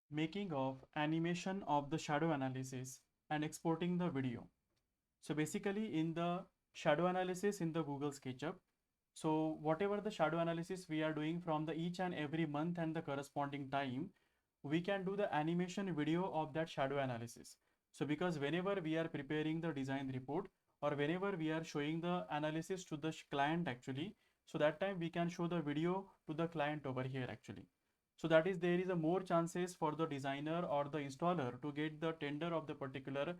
Making of animation of the shadow analysis and exporting the video. So basically in the shadow analysis in the Google SketchUp, so whatever the shadow analysis we are doing from the each and every month and the corresponding time, we can do the animation video of that shadow analysis. So because whenever we are preparing the design report or whenever we are showing the analysis to the client actually, so that time we can show the video to the client over here actually. So that is there is a more chances for the designer or the installer to get the tender of the particular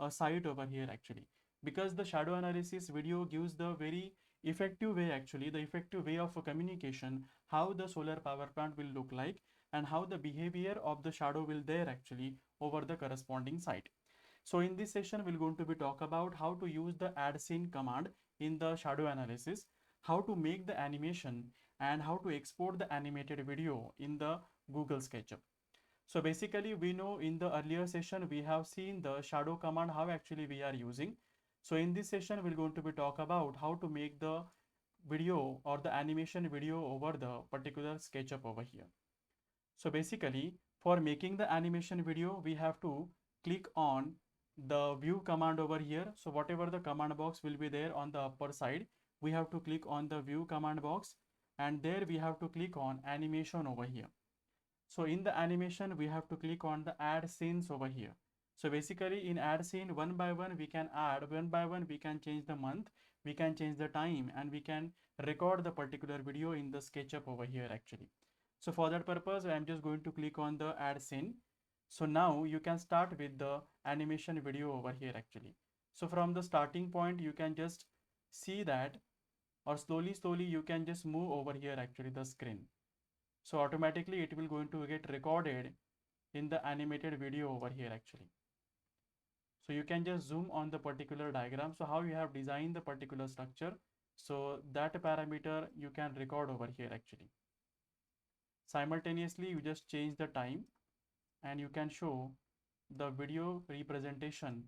site over here actually, because the shadow analysis video gives the very effective way actually, the effective way of a communication, how the solar power plant will look like and how the behavior of the shadow will there actually over the corresponding site. So in this session we're going to be talk about how to use the add scene command in the shadow analysis, how to make the animation and how to export the animated video in the Google SketchUp. So basically we know in the earlier session we have seen the shadow command how actually we are using. So in this session we're going to be talk about how to make the video or the animation video over the particular SketchUp over here. So basically for making the animation video we have to click on the view command over here. So whatever the command box will be there on the upper side, we have to click on the view command box and there we have to click on animation over here. So in the animation, we have to click on the add scenes over here. So basically in add scene, one by one, we can add, one by one, we can change the month, we can change the time, and we can record the particular video in the SketchUp over here actually. So for that purpose, I'm just going to click on the add scene. So now you can start with the animation video over here actually. So from the starting point, you can just see that, or slowly you can just move over here actually the screen. So automatically it will going to get recorded in the animated video over here actually. So you can just zoom on the particular diagram. So how you have designed the particular structure. So that parameter you can record over here actually. Simultaneously you just change the time and you can show the video representation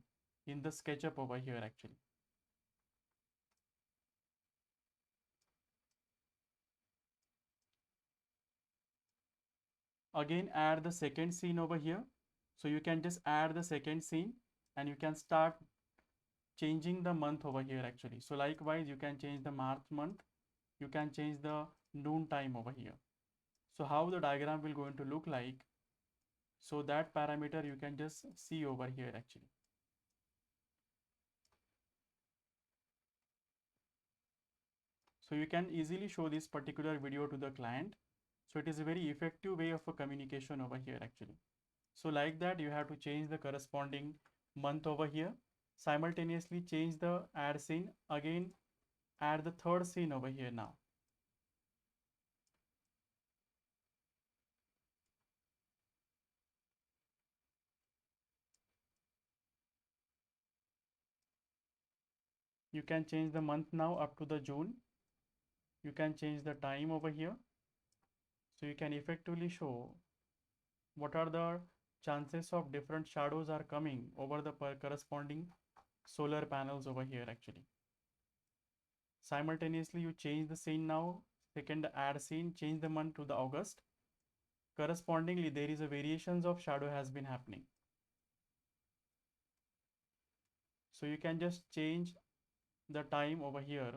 in the SketchUp over here actually. Again add the second scene over here. So you can just add the second scene and you can start changing the month over here actually. So likewise you can change the March month, you can change the noon time over here. So how the diagram will going to look like, so that parameter you can just see over here actually. So you can easily show this particular video to the client. So it is a very effective way of a communication over here actually. So like that you have to change the corresponding month over here, simultaneously change the add scene, again add the third scene over here now. You can change the month now up to the June. You can change the time over here. So you can effectively show what are the chances of different shadows are coming over the corresponding solar panels over here actually. Simultaneously you change the scene now, second add scene, change the month to the August. Correspondingly there is a variations of shadow has been happening. So you can just change the time over here.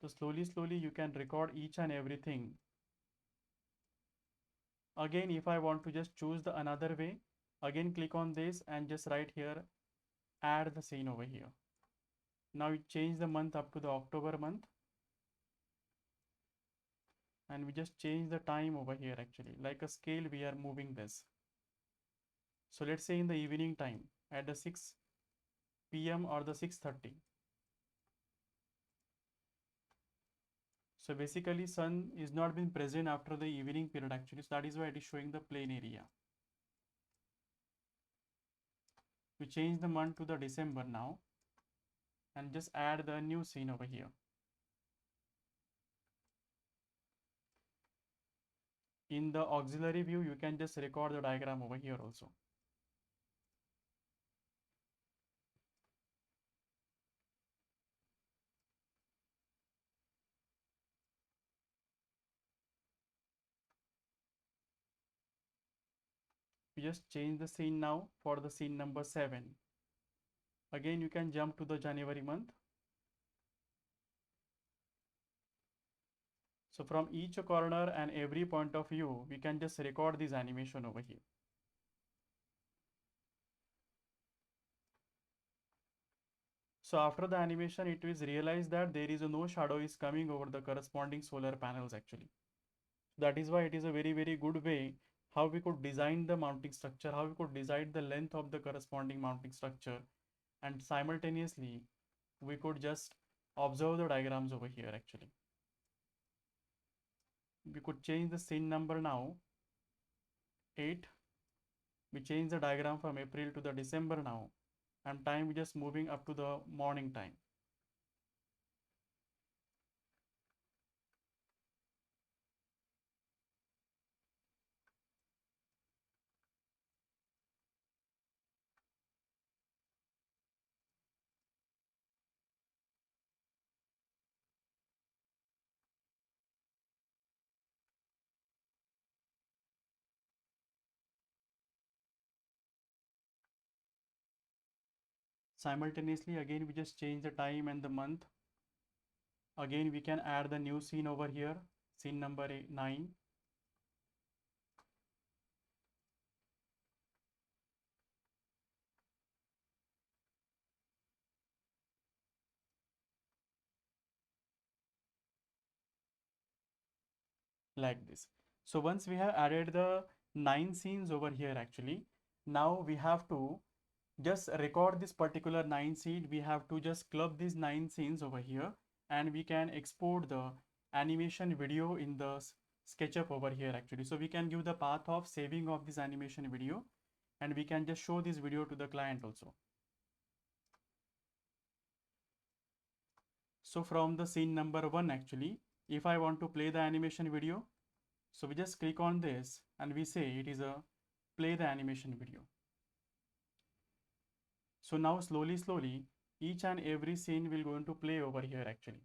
So slowly you can record each and everything. Again, if I want to just choose the another way, again click on this and just right here, add the scene over here. Now you change the month up to the October month. And we just change the time over here actually, like a scale we are moving this. So let's say in the evening time at the 6 p.m. or the 6:30. So basically sun is not been present after the evening period actually. So that is why it is showing the plain area. We change the month to the December now and just add the new scene over here. In the auxiliary view, you can just record the diagram over here also. We just change the scene now for the scene number 7. Again, you can jump to the January month. So from each corner and every point of view, we can just record this animation over here. So after the animation, it is realized that there is no shadow is coming over the corresponding solar panels actually. That is why it is a very, very good way how we could design the mounting structure, how we could decide the length of the corresponding mounting structure, and simultaneously we could just observe the diagrams over here actually. We could change the scene number now, 8. We change the diagram from April to the December now, and time we just moving up to the morning time. Simultaneously, again we just change the time and the month. Again we can add the new scene over here, scene number 9. Like this. So once we have added the 9 scenes over here actually, now we have to just record this particular 9 scene. We have to just club these 9 scenes over here, and we can export the animation video in the SketchUp over here actually. So we can give the path of saving of this animation video, and we can just show this video to the client also. So from the scene number 1 actually, if I want to play the animation video, so we just click on this and we say it is a play the animation video. So now slowly each and every scene will going to play over here actually.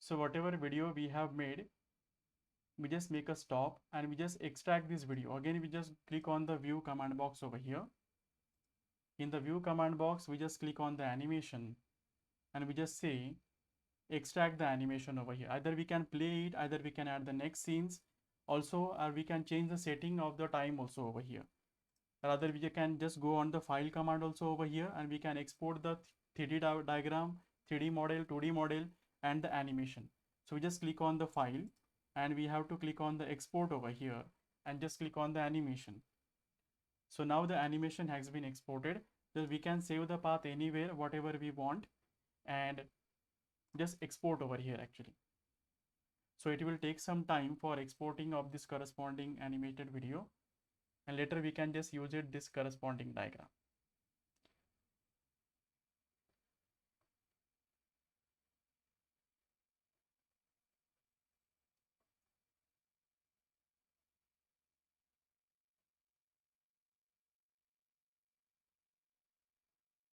So whatever video we have made, we just make a stop and we just extract this video. Again, we just click on the view command box over here. In the view command box, we just click on the animation and we just say extract the animation over here. Either we can play it, either we can add the next scenes also, or we can change the setting of the time also over here. Rather, we can just go on the file command also over here, and we can export the 3D diagram, 3D model, 2D model, and the animation. So we just click on the file and we have to click on the export over here and just click on the animation. So now the animation has been exported. So we can save the path anywhere, whatever we want, and just export over here actually. So it will take some time for exporting of this corresponding animated video, and later we can just use it this corresponding diagram.